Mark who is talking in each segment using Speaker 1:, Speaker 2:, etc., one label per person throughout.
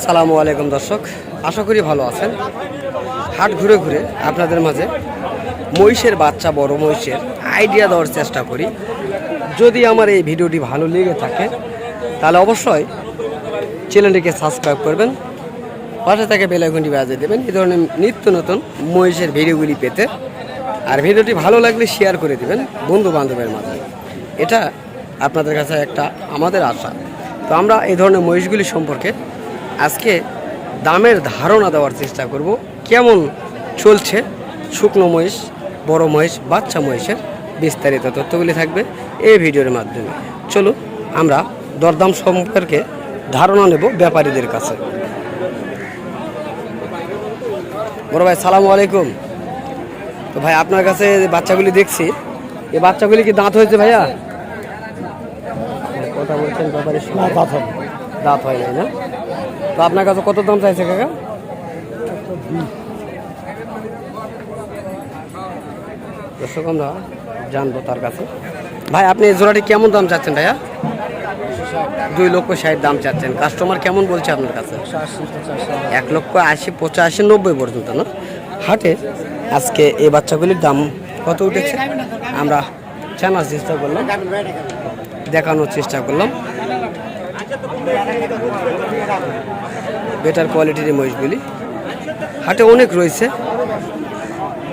Speaker 1: সালামু আলাইকুম দর্শক, আশা করি ভালো আছেন। হাট ঘুরে ঘুরে আপনাদের মাঝে মহিষের বাচ্চা, বড় মহিষের আইডিয়া দেওয়ার চেষ্টা করি। যদি আমার এই ভিডিওটি ভালো লেগে থাকে তাহলে অবশ্যই চ্যানেলটিকে সাবস্ক্রাইব করবেন, পাশে থেকে বেল আইকনটি বাজিয়ে দেবেন এই ধরনের নিত্য নতুন মহিষের ভিডিওগুলি পেতে। আর ভিডিওটি ভালো লাগলে শেয়ার করে দেবেন বন্ধু বান্ধবের মাঝে, এটা আপনাদের কাছে একটা আমাদের আশা। তো আমরা এই ধরনের মহিষগুলি সম্পর্কে আজকে দামের ধারণা দেওয়ার চেষ্টা করব। কেমন চলছে শুকনো মহিষ, বড় মহিষ, বাচ্চা মহিষের বিস্তারিত তথ্যগুলি থাকবে এই ভিডিওর মাধ্যমে। চলুন আমরা দরদাম সম্পর্কে ধারণা নেব ব্যাপারীদের কাছে। বড় ভাই সালামু আলাইকুম। তো ভাই আপনার কাছে বাচ্চাগুলি দেখছি, এই বাচ্চাগুলি কি দাঁত হয়েছে ভাইয়া? কথা বলছেন ব্যাপারে, দাঁত হয় নাই না? তো আপনার কাছে কত দাম চাইছে কাকা? দর্শক আমরা জানবো তার কাছে। ভাই আপনি এই জোড়াটি কেমন দাম চাচ্ছেন ভাইয়া? 2,60,000 দাম চাচ্ছেন। কাস্টমার কেমন বলছে আপনার কাছে? 1,80,000, 85, 90 পর্যন্ত না? হাটে আজকে এই বাচ্চাগুলির দাম কত উঠেছে আমরা জানার চেষ্টা করলাম, দেখানোর চেষ্টা করলাম। বেটার কোয়ালিটির মহিষগুলি হাটে অনেক রয়েছে,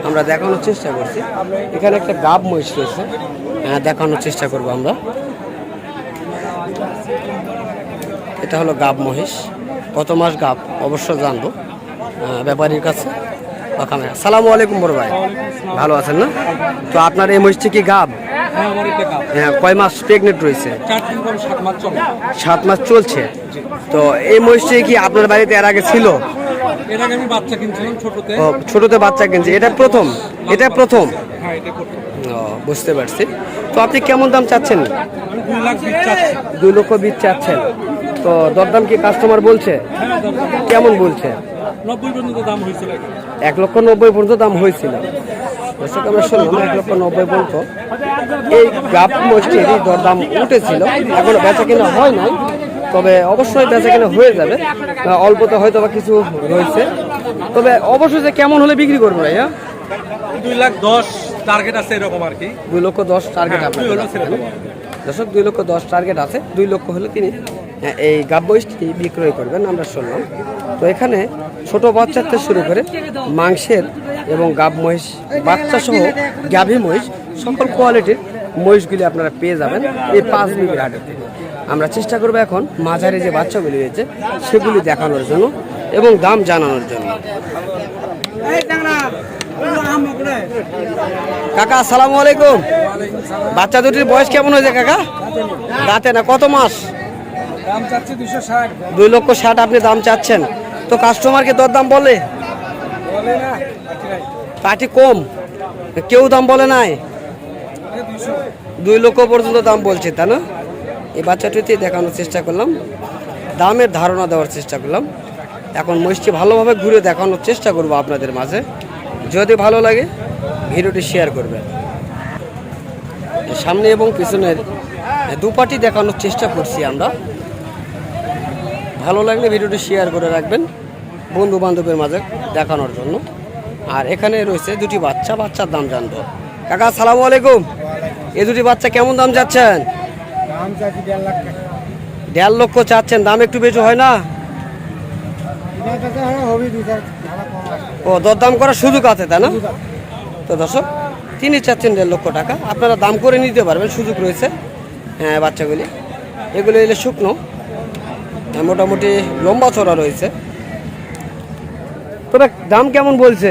Speaker 1: আমরা দেখানোর চেষ্টা করছি। এখানে একটা গাব মহিষ রয়েছে, দেখানোর চেষ্টা করব আমরা। এটা হলো গাব মহিষ, কত মাস গাব অবশ্য জানবো ব্যাপারীর কাছে। সালামু আলাইকুম বড় ভাই, ভালো আছেন না? তো আপনার এই মহিষটি কি গাব? হ্যাঁ, কয় মাস প্রেগনেন্ট রয়েছে? 7 মাস চলছে। তো এই মহিষটি কি আপনার বাড়িতে এর আগে ছিল? ছোটতে বাচ্চা কিনছে, এটা প্রথম? এটা প্রথম, বুঝতে পারছি। তো আপনি কেমন দাম চাচ্ছেন? 2,20,000 চাচ্ছেন। তো দরদাম কি কাস্টমার বলছে? কেমন বলছে? 1,90,000 পর্যন্ত দাম হয়েছিল। দর্শক আমরা শুনলাম 1,90,000 পর্যন্ত এই গাব মহিষটির দরদাম উঠেছিল। এখনো বেচা কিনা হয় নাই, তবে অবশ্যই বেচা কিনা হয়ে যাবে। অল্পতে হয়তো বা কিছু রয়েছে, তবে অবশ্যই যে কেমন হলে বিক্রি করবো ভাইয়া?
Speaker 2: 2,10,000 টার্গেট আছে এরকম আর কি।
Speaker 1: 2,10,000 টার্গেট আপনার? দর্শক 2,10,000 টার্গেট আছে, 2 লক্ষ হলে তিনি এই গাব মহিষটি বিক্রয় করবেন আমরা শুনলাম। তো এখানে ছোট বাচ্চা থেকে শুরু করে মাংসের এবং গাব মহিষ, বাচ্চা সহ গাভী মহিষ, সকল কোয়ালিটির মহিষগুলি আপনারা পেয়ে যাবেন এই 5 বিঘের হাটে। আমরা চেষ্টা করবো এখন মাঝারি যে বাচ্চাগুলি রয়েছে সেগুলি দেখানোর জন্য এবং দাম জানানোর জন্য। কাকা আসসালামু আলাইকুম। বাচ্চা দুটির বয়স কেমন হয়েছে কাকা? দাঁতে না? কত মাস? 2,60,000 আপনি দাম চাচ্ছেন। তো কাস্টমারকে দরদাম বলে? পার্টি কম, কেউ দাম বলে নাই? 2 লক্ষ পর্যন্ত দাম বলছে, তা না? এই বাচ্চাটিতে দেখানোর চেষ্টা করলাম, দামের ধারণা দেওয়ার চেষ্টা করলাম। এখন মহিষটি ভালোভাবে ঘুরে দেখানোর চেষ্টা করব আপনাদের মাঝে। যদি ভালো লাগে ভিডিওটি শেয়ার করবেন। সামনে এবং পিছনের দুপাটি দেখানোর চেষ্টা করছি আমরা। ভালো লাগলে ভিডিওটি শেয়ার করে রাখবেন বন্ধু বান্ধবের মাঝে দেখানোর জন্য। আর এখানে রয়েছে দুটি বাচ্চা, বাচ্চার দাম জানবো। কাকা আসসালামু আলাইকুম। এই দুটি বাচ্চা কেমন দাম যাচ্ছেন? 1.5 লক্ষ চাচ্ছেন, দাম একটু বেশি হয় না? ও, দরদাম করার সুযোগ আছে, তাই না? তো দর্শক তিনি চাচ্ছেন 1.5 লক্ষ টাকা, আপনারা দাম করে নিতে পারবেন, সুযোগ রয়েছে। হ্যাঁ, বাচ্চাগুলি এগুলো এলে শুকনো, মোটামুটি লম্বা চড়া রয়েছে। তবে দাম কেমন বলছে?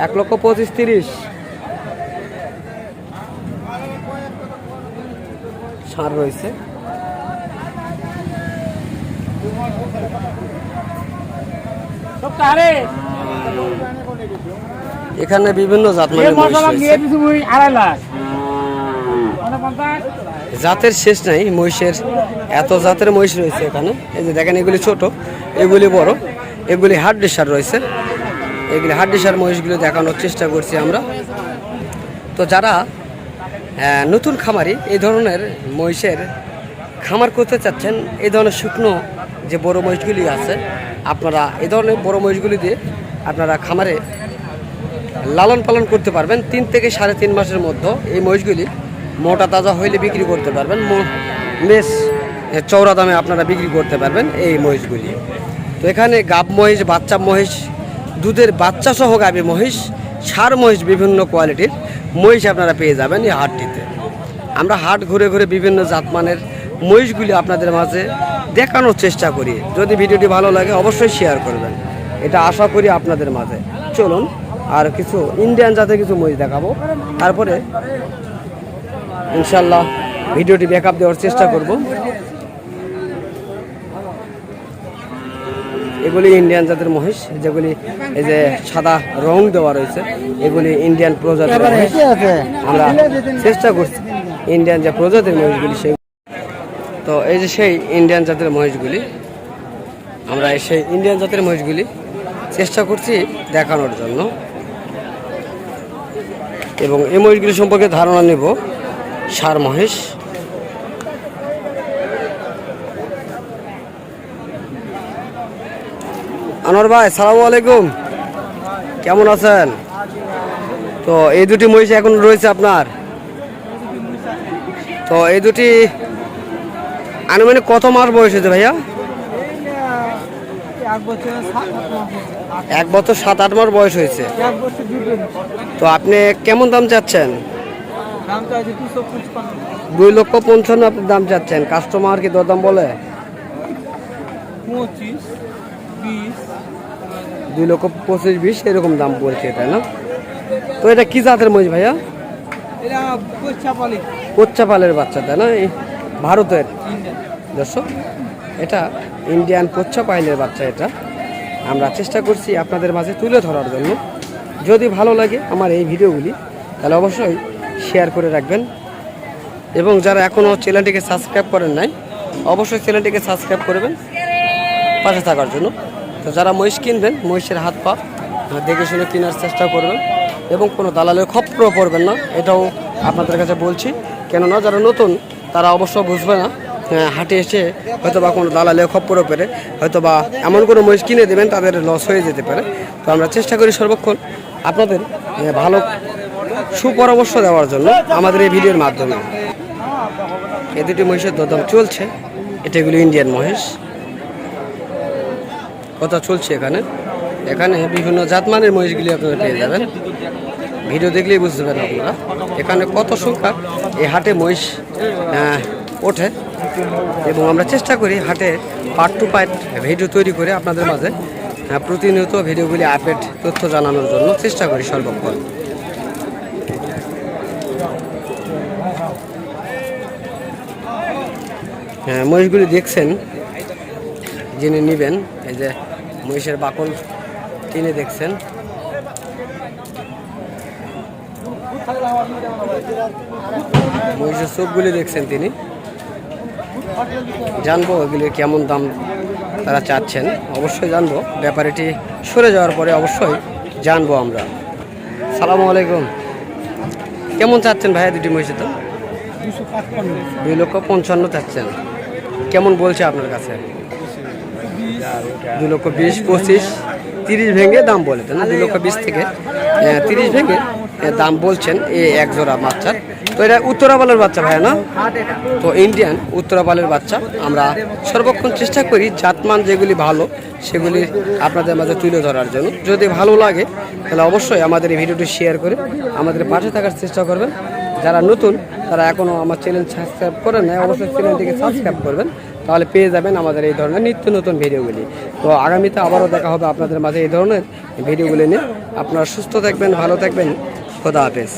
Speaker 1: 1,25,000-1,30,000 ষাঁড় রয়েছে। এখানে বিভিন্ন জাত জাতের শেষ নাই মহিষের, এত জাতের মহিষ রয়েছে এখানে। এই যে দেখেন, এগুলি ছোট, এগুলি বড়, এগুলি হাড্ডিসার রয়েছে। এগুলি হাড্ডিসার মহিষগুলো দেখানোর চেষ্টা করছি আমরা। তো যারা নতুন খামারি এই ধরনের মহিষের খামার করতে চাচ্ছেন এই ধরনের শুকনো যে বড় মহিষগুলি আছে, আপনারা এই ধরনের বড় মহিষগুলি দিয়ে আপনারা খামারে লালন পালন করতে পারবেন। 3 থেকে 3.5 মাসের মধ্যে এই মহিষগুলি মোটা তাজা হইলে বিক্রি করতে পারবেন, বেশ চওড়া দামে আপনারা বিক্রি করতে পারবেন এই মহিষগুলি। তো এখানে গাব মহিষ, বাচ্চা মহিষ, দুধের বাচ্চা সহ গাবি মহিষ, ষাঁড় মহিষ, বিভিন্ন কোয়ালিটির মহিষ আপনারা পেয়ে যাবেন এই হাটটিতে। আমরা হাট ঘুরে ঘুরে বিভিন্ন জাতমানের মহিষগুলি আপনাদের মাঝে দেখানোর চেষ্টা করি। যদি ভিডিওটি ভালো লাগে অবশ্যই শেয়ার করবেন, এটা আশা করি আপনাদের মাঝে। চলুন আর কিছু ইন্ডিয়ান জাতের কিছু মহিষ দেখাবো, তারপরে ইনশাল্লাহ ভিডিওটি ব্যাকআপ দেওয়ার চেষ্টা করব। এগুলি ইন্ডিয়ান জাতের মহিষ, যেগুলি এই যে সাদা রং দেওয়া রয়েছে, এগুলি ইন্ডিয়ান প্রজাতির মহিষ। আমরা চেষ্টা করছি ইন্ডিয়ান যে প্রজাতির মহিষগুলি সেই, তো এই যে সেই ইন্ডিয়ান জাতের মহিষগুলি, আমরা সেই ইন্ডিয়ান জাতের মহিষগুলি চেষ্টা করছি দেখানোর জন্য, এবং এই মহিষগুলি সম্পর্কে ধারণা নেব। ষাঁড় মহিষ, আনোয়ার ভাই সালামু আলাইকুম, কেমন আছেন? তো এই দুটি মহিষ এখন রয়েছে আপনার, তো এই দুটি আনুমানিক কত মাস বয়স হয়েছে ভাইয়া? 1 বছর 7-8 মাস বয়স হয়েছে। তো আপনি কেমন দাম চাচ্ছেন? 2,55,000 আপনি দাম চাচ্ছেন। কাস্টমার কি দরদাম বলে? 2,25,000-20 এরকম দাম বলছে, তাই না? তো এটা কি জাতের মহিষ ভাইয়া? কোচ্চাপালের বাচ্চা, তাই না? এই ভারতের দর্শক, এটা ইন্ডিয়ান কোচ্চাপালের বাচ্চা। এটা আমরা চেষ্টা করছি আপনাদের মাঝে তুলে ধরার জন্য। যদি ভালো লাগে আমার এই ভিডিওগুলি তাহলে অবশ্যই শেয়ার করে রাখবেন, এবং যারা এখনও চ্যানেলটিকে সাবস্ক্রাইব করেন নাই অবশ্যই চ্যানেলটিকে সাবস্ক্রাইব করবেন পাশে থাকার জন্য। তো যারা মহিষ কিনবেন, মহিষের হাত পা দেখে শুনে কেনার চেষ্টা করবেন, এবং কোনো দালালের খপ্পরও পড়বেন না, এটাও আপনাদের কাছে বলছি। কেননা যারা নতুন তারা অবশ্য বুঝবে না, হাটে এসে হয়তো বা কোনো দালালের খপ্পরও পেরে হয়তো বা এমন কোনো মহিষ কিনে দেবেন তাদের লস হয়ে যেতে পারে। তো আমরা চেষ্টা করি সর্বক্ষণ আপনাদের ভালো সুপরামর্শ দেওয়ার জন্য আমাদের এই ভিডিওর মাধ্যমে। এই দুটি মহিষের দরদাম চলছে, এটাগুলো ইন্ডিয়ান মহিষ। কথা চলছে এখানে বিভিন্ন জাতমানের মহিষগুলি আপনারা পেয়ে যাবেন। ভিডিও দেখলেই বুঝতে পারেন আপনারা এখানে কত সংখ্যা এই হাটে মহিষ ওঠে, এবং আমরা চেষ্টা করি হাটে পার্ট টু পার্ট ভিডিও তৈরি করে আপনাদের মাঝে প্রতিনিয়ত ভিডিওগুলি আপডেট তথ্য জানানোর জন্য চেষ্টা করি সর্বক্ষণ। হ্যাঁ, মহিষগুলি দেখছেন, যিনি নেবেন এই যে মহিষের বাকল কিনে দেখছেন। মহিষের চোখগুলি দেখছেন তিনি। জানবো এগুলি কেমন দাম তারা চাচ্ছেন, অবশ্যই জানবো। ব্যাপারীটি সরে যাওয়ার পরে অবশ্যই জানবো আমরা। সালামু আলাইকুম, কেমন চাচ্ছেন ভাইয়া দুটি মহিষের দাম? 2,55,000 চাচ্ছেন। কেমন বলছে আপনার কাছে? 2,20,000, 25,000, 30 ভেঙে দাম বলে, তাই না? 2,20,000 থেকে 30 ভেঙে দাম বলছেন এই এক জোড়া বাচ্চার। তো এটা উত্তরাপালের বাচ্চা ভাইয়া, না? তো ইন্ডিয়ান উত্তরাপালের বাচ্চা। আমরা সর্বক্ষণ চেষ্টা করি জাতমান যেগুলি ভালো সেগুলি আপনাদের মাঝে তুলে ধরার জন্য। যদি ভালো লাগে তাহলে অবশ্যই আমাদের এই ভিডিওটি শেয়ার করে আমাদের পাশে থাকার চেষ্টা করবেন। যারা নতুন তারা এখনও আমার চ্যানেল সাবস্ক্রাইব করেন না, অবশ্যই চ্যানেলটিকে সাবস্ক্রাইব করবেন, তাহলে পেয়ে যাবেন আমাদের এই ধরনের নিত্য নতুন ভিডিওগুলি। তো আগামীতে আবারও দেখা হবে আপনাদের মাঝে এই ধরনের ভিডিওগুলি নিয়ে। আপনারা সুস্থ থাকবেন, ভালো থাকবেন, খোদা হাফেজ।